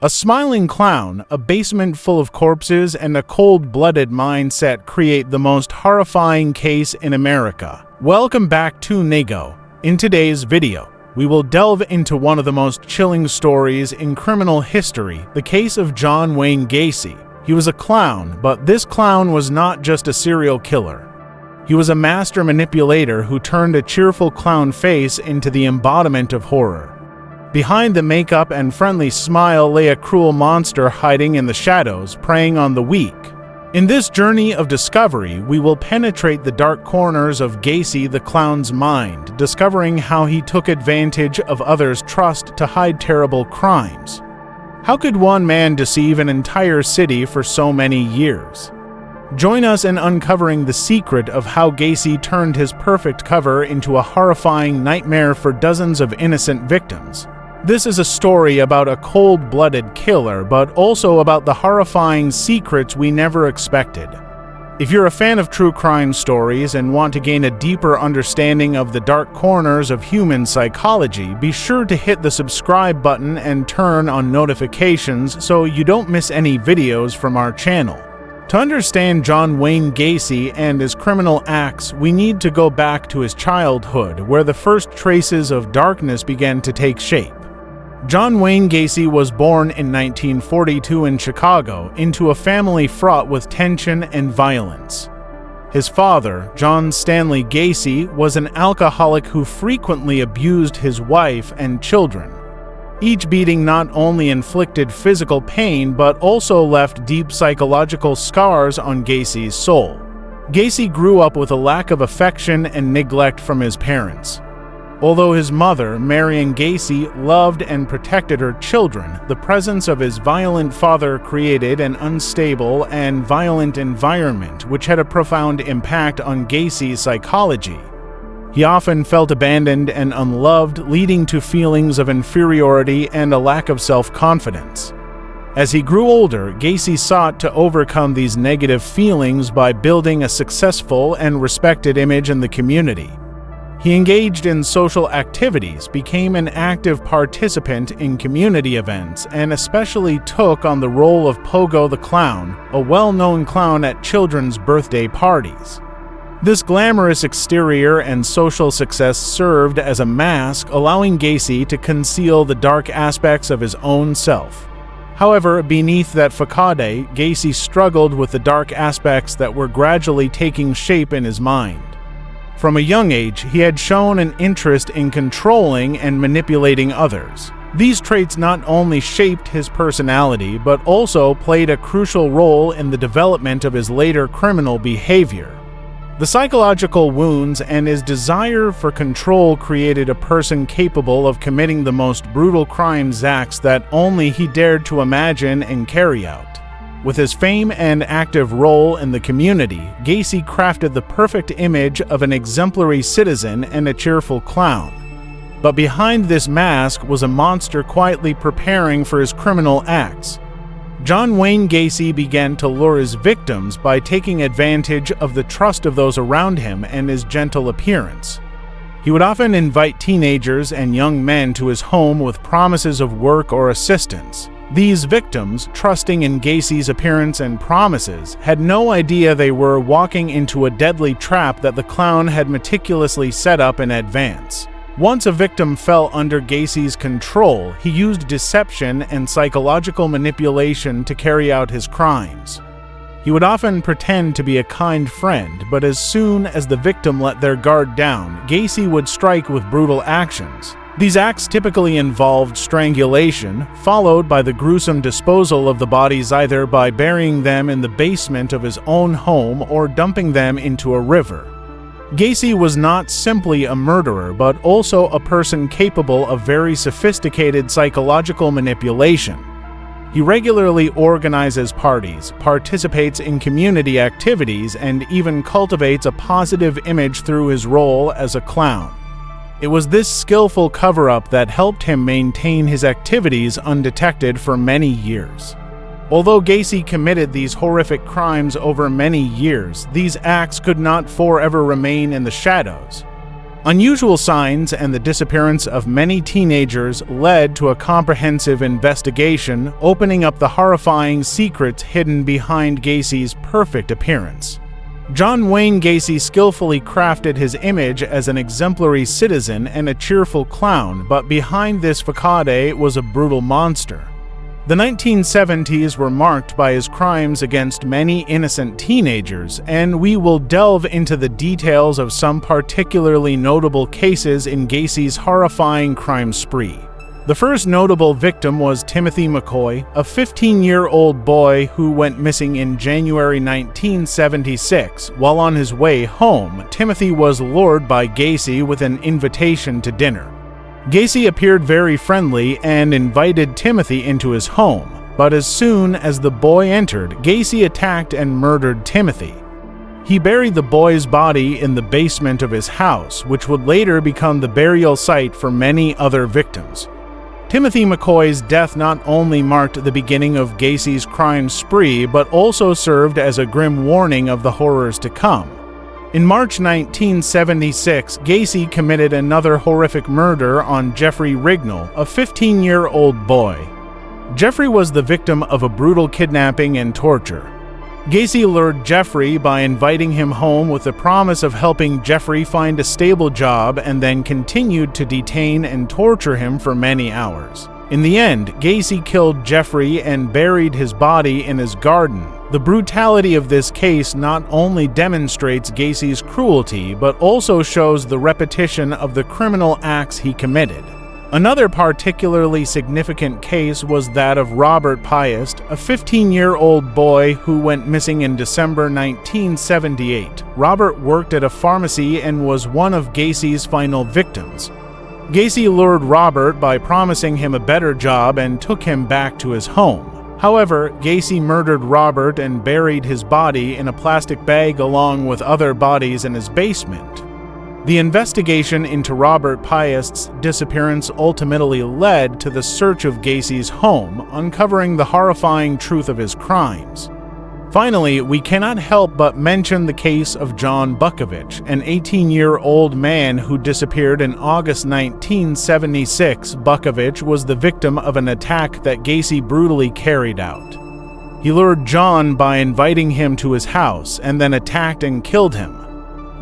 A smiling clown, a basement full of corpses, and a cold-blooded mindset create the most horrifying case in America. Welcome back to Nago. In today's video, we will delve into one of the most chilling stories in criminal history, the case of John Wayne Gacy. He was a clown, but this clown was not just a serial killer. He was a master manipulator who turned a cheerful clown face into the embodiment of horror. Behind the makeup and friendly smile lay a cruel monster hiding in the shadows, preying on the weak. In this journey of discovery, we will penetrate the dark corners of Gacy the clown's mind, discovering how he took advantage of others' trust to hide terrible crimes. How could one man deceive an entire city for so many years? Join us in uncovering the secret of how Gacy turned his perfect cover into a horrifying nightmare for dozens of innocent victims. This is a story about a cold-blooded killer, but also about the horrifying secrets we never expected. If you're a fan of true crime stories and want to gain a deeper understanding of the dark corners of human psychology, be sure to hit the subscribe button and turn on notifications so you don't miss any videos from our channel. To understand John Wayne Gacy and his criminal acts, we need to go back to his childhood, where the first traces of darkness began to take shape. John Wayne Gacy was born in 1942 in Chicago into a family fraught with tension and violence. His father, John Stanley Gacy, was an alcoholic who frequently abused his wife and children. Each beating not only inflicted physical pain but also left deep psychological scars on Gacy's soul. Gacy grew up with a lack of affection and neglect from his parents. Although his mother, Marion Gacy, loved and protected her children, the presence of his violent father created an unstable and violent environment which had a profound impact on Gacy's psychology. He often felt abandoned and unloved, leading to feelings of inferiority and a lack of self-confidence. As he grew older, Gacy sought to overcome these negative feelings by building a successful and respected image in the community. He engaged in social activities, became an active participant in community events, and especially took on the role of Pogo the Clown, a well-known clown at children's birthday parties. This glamorous exterior and social success served as a mask, allowing Gacy to conceal the dark aspects of his own self. However, beneath that facade, Gacy struggled with the dark aspects that were gradually taking shape in his mind. From a young age, he had shown an interest in controlling and manipulating others. These traits not only shaped his personality, but also played a crucial role in the development of his later criminal behavior. The psychological wounds and his desire for control created a person capable of committing the most brutal crimes acts that only he dared to imagine and carry out. With his fame and active role in the community, Gacy crafted the perfect image of an exemplary citizen and a cheerful clown. But behind this mask was a monster quietly preparing for his criminal acts. John Wayne Gacy began to lure his victims by taking advantage of the trust of those around him and his gentle appearance. He would often invite teenagers and young men to his home with promises of work or assistance. These victims, trusting in Gacy's appearance and promises, had no idea they were walking into a deadly trap that the clown had meticulously set up in advance. Once a victim fell under Gacy's control, he used deception and psychological manipulation to carry out his crimes. He would often pretend to be a kind friend, but as soon as the victim let their guard down, Gacy would strike with brutal actions. These acts typically involved strangulation, followed by the gruesome disposal of the bodies either by burying them in the basement of his own home or dumping them into a river. Gacy was not simply a murderer, but also a person capable of very sophisticated psychological manipulation. He regularly organizes parties, participates in community activities, and even cultivates a positive image through his role as a clown. It was this skillful cover-up that helped him maintain his activities undetected for many years. Although Gacy committed these horrific crimes over many years, these acts could not forever remain in the shadows. Unusual signs and the disappearance of many teenagers led to a comprehensive investigation, opening up the horrifying secrets hidden behind Gacy's perfect appearance. John Wayne Gacy skillfully crafted his image as an exemplary citizen and a cheerful clown, but behind this facade was a brutal monster. The 1970s were marked by his crimes against many innocent teenagers, and we will delve into the details of some particularly notable cases in Gacy's horrifying crime spree. The first notable victim was Timothy McCoy, a 15-year-old boy who went missing in January 1976. While on his way home, Timothy was lured by Gacy with an invitation to dinner. Gacy appeared very friendly and invited Timothy into his home, but as soon as the boy entered, Gacy attacked and murdered Timothy. He buried the boy's body in the basement of his house, which would later become the burial site for many other victims. Timothy McCoy's death not only marked the beginning of Gacy's crime spree, but also served as a grim warning of the horrors to come. In March 1976, Gacy committed another horrific murder on Jeffrey Rignall, a 15-year-old boy. Jeffrey was the victim of a brutal kidnapping and torture. Gacy lured Jeffrey by inviting him home with the promise of helping Jeffrey find a stable job, and then continued to detain and torture him for many hours. In the end, Gacy killed Jeffrey and buried his body in his garden. The brutality of this case not only demonstrates Gacy's cruelty, but also shows the repetition of the criminal acts he committed. Another particularly significant case was that of Robert Piest, a 15-year-old boy who went missing in December 1978. Robert worked at a pharmacy and was one of Gacy's final victims. Gacy lured Robert by promising him a better job and took him back to his home. However, Gacy murdered Robert and buried his body in a plastic bag along with other bodies in his basement. The investigation into Robert Piest's disappearance ultimately led to the search of Gacy's home, uncovering the horrifying truth of his crimes. Finally, we cannot help but mention the case of John Buckovich, an 18-year-old man who disappeared in August 1976. Buckovich was the victim of an attack that Gacy brutally carried out. He lured John by inviting him to his house and then attacked and killed him.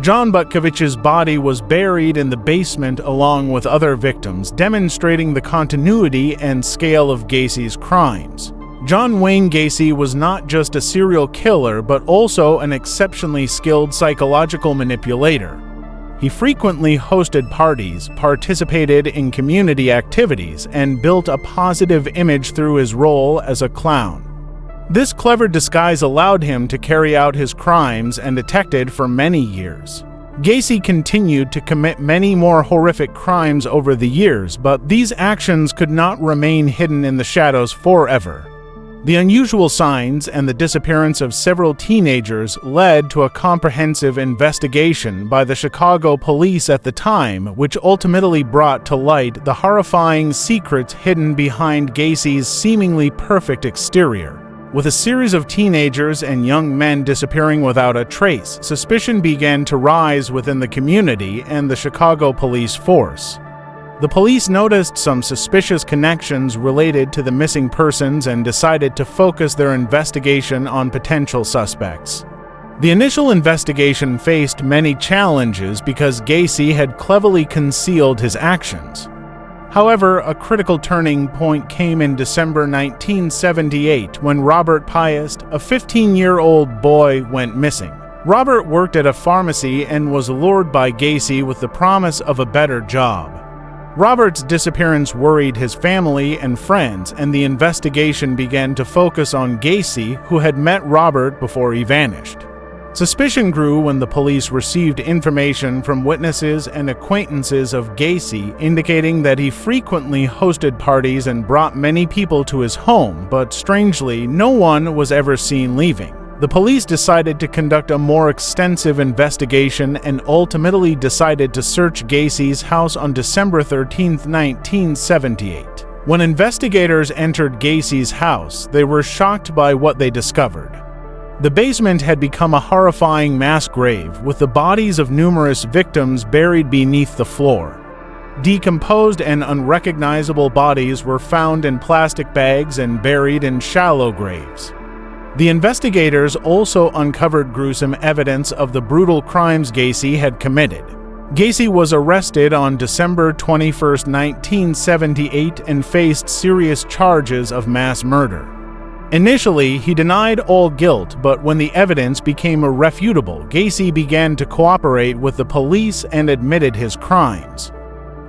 John Buckovich's body was buried in the basement along with other victims, demonstrating the continuity and scale of Gacy's crimes. John Wayne Gacy was not just a serial killer, but also an exceptionally skilled psychological manipulator. He frequently hosted parties, participated in community activities, and built a positive image through his role as a clown. This clever disguise allowed him to carry out his crimes undetected for many years. Gacy continued to commit many more horrific crimes over the years, but these actions could not remain hidden in the shadows forever. The unusual signs and the disappearance of several teenagers led to a comprehensive investigation by the Chicago police at the time, which ultimately brought to light the horrifying secrets hidden behind Gacy's seemingly perfect exterior. With a series of teenagers and young men disappearing without a trace, suspicion began to rise within the community and the Chicago police force. The police noticed some suspicious connections related to the missing persons and decided to focus their investigation on potential suspects. The initial investigation faced many challenges because Gacy had cleverly concealed his actions. However, a critical turning point came in December 1978 when Robert Piest, a 15-year-old boy, went missing. Robert worked at a pharmacy and was lured by Gacy with the promise of a better job. Robert's disappearance worried his family and friends, and the investigation began to focus on Gacy, who had met Robert before he vanished. Suspicion grew when the police received information from witnesses and acquaintances of Gacy, indicating that he frequently hosted parties and brought many people to his home, but strangely, no one was ever seen leaving. The police decided to conduct a more extensive investigation and ultimately decided to search Gacy's house on December 13, 1978. When investigators entered Gacy's house, they were shocked by what they discovered. The basement had become a horrifying mass grave, with the bodies of numerous victims buried beneath the floor. Decomposed and unrecognizable bodies were found in plastic bags and buried in shallow graves. The investigators also uncovered gruesome evidence of the brutal crimes Gacy had committed. Gacy was arrested on December 21, 1978, and faced serious charges of mass murder. Initially, he denied all guilt, but when the evidence became irrefutable, Gacy began to cooperate with the police and admitted his crimes.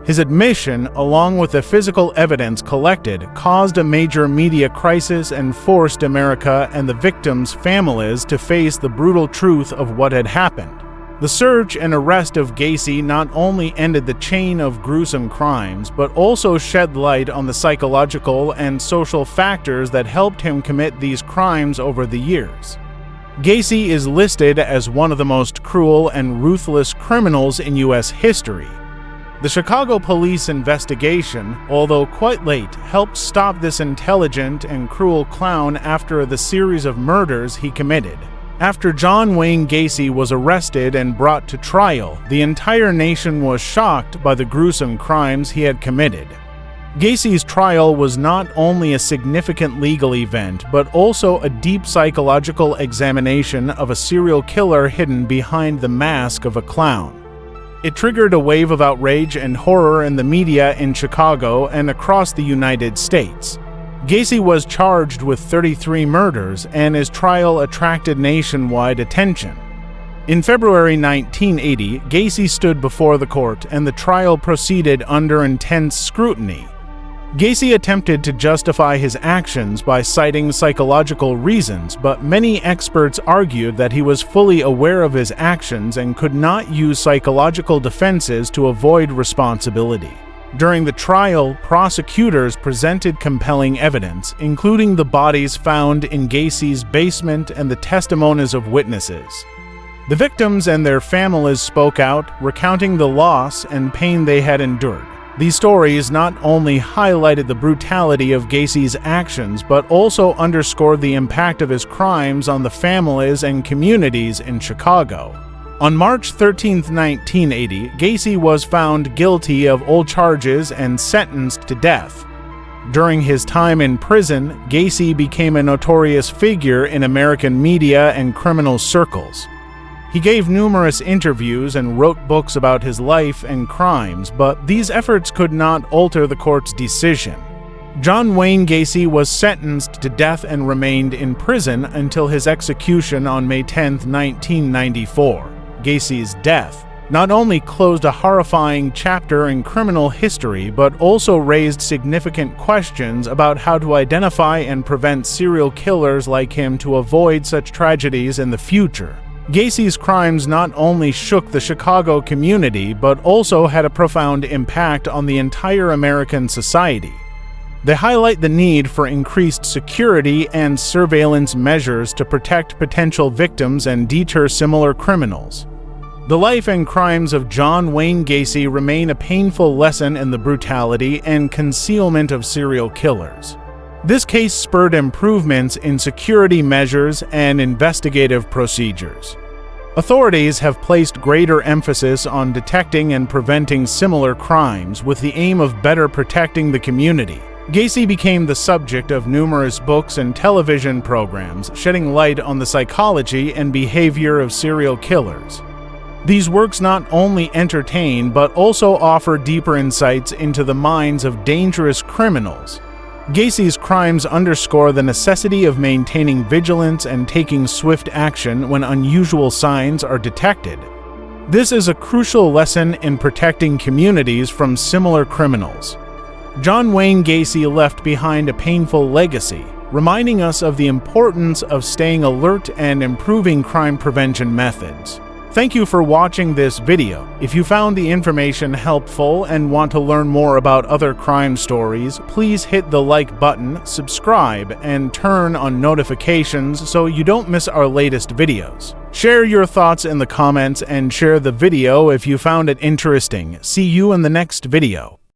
His admission, along with the physical evidence collected, caused a major media crisis and forced America and the victims' families to face the brutal truth of what had happened. The search and arrest of Gacy not only ended the chain of gruesome crimes, but also shed light on the psychological and social factors that helped him commit these crimes over the years. Gacy is listed as one of the most cruel and ruthless criminals in U.S. history. The Chicago police investigation, although quite late, helped stop this intelligent and cruel clown after the series of murders he committed. After John Wayne Gacy was arrested and brought to trial, the entire nation was shocked by the gruesome crimes he had committed. Gacy's trial was not only a significant legal event, but also a deep psychological examination of a serial killer hidden behind the mask of a clown. It triggered a wave of outrage and horror in the media in Chicago and across the United States. Gacy was charged with 33 murders, and his trial attracted nationwide attention. In February 1980, Gacy stood before the court, and the trial proceeded under intense scrutiny. Gacy attempted to justify his actions by citing psychological reasons, but many experts argued that he was fully aware of his actions and could not use psychological defenses to avoid responsibility. During the trial, prosecutors presented compelling evidence, including the bodies found in Gacy's basement and the testimonies of witnesses. The victims and their families spoke out, recounting the loss and pain they had endured. These stories not only highlighted the brutality of Gacy's actions, but also underscored the impact of his crimes on the families and communities in Chicago. On March 13, 1980, Gacy was found guilty of all charges and sentenced to death. During his time in prison, Gacy became a notorious figure in American media and criminal circles. He gave numerous interviews and wrote books about his life and crimes, but these efforts could not alter the court's decision. John Wayne Gacy was sentenced to death and remained in prison until his execution on May 10, 1994. Gacy's death not only closed a horrifying chapter in criminal history, but also raised significant questions about how to identify and prevent serial killers like him to avoid such tragedies in the future. Gacy's crimes not only shook the Chicago community, but also had a profound impact on the entire American society. They highlight the need for increased security and surveillance measures to protect potential victims and deter similar criminals. The life and crimes of John Wayne Gacy remain a painful lesson in the brutality and concealment of serial killers. This case spurred improvements in security measures and investigative procedures. Authorities have placed greater emphasis on detecting and preventing similar crimes with the aim of better protecting the community. Gacy became the subject of numerous books and television programs, shedding light on the psychology and behavior of serial killers. These works not only entertain but also offer deeper insights into the minds of dangerous criminals. Gacy's crimes underscore the necessity of maintaining vigilance and taking swift action when unusual signs are detected. This is a crucial lesson in protecting communities from similar criminals. John Wayne Gacy left behind a painful legacy, reminding us of the importance of staying alert and improving crime prevention methods. Thank you for watching this video. If you found the information helpful and want to learn more about other crime stories, please hit the like button, subscribe, and turn on notifications so you don't miss our latest videos. Share your thoughts in the comments and share the video if you found it interesting. See you in the next video.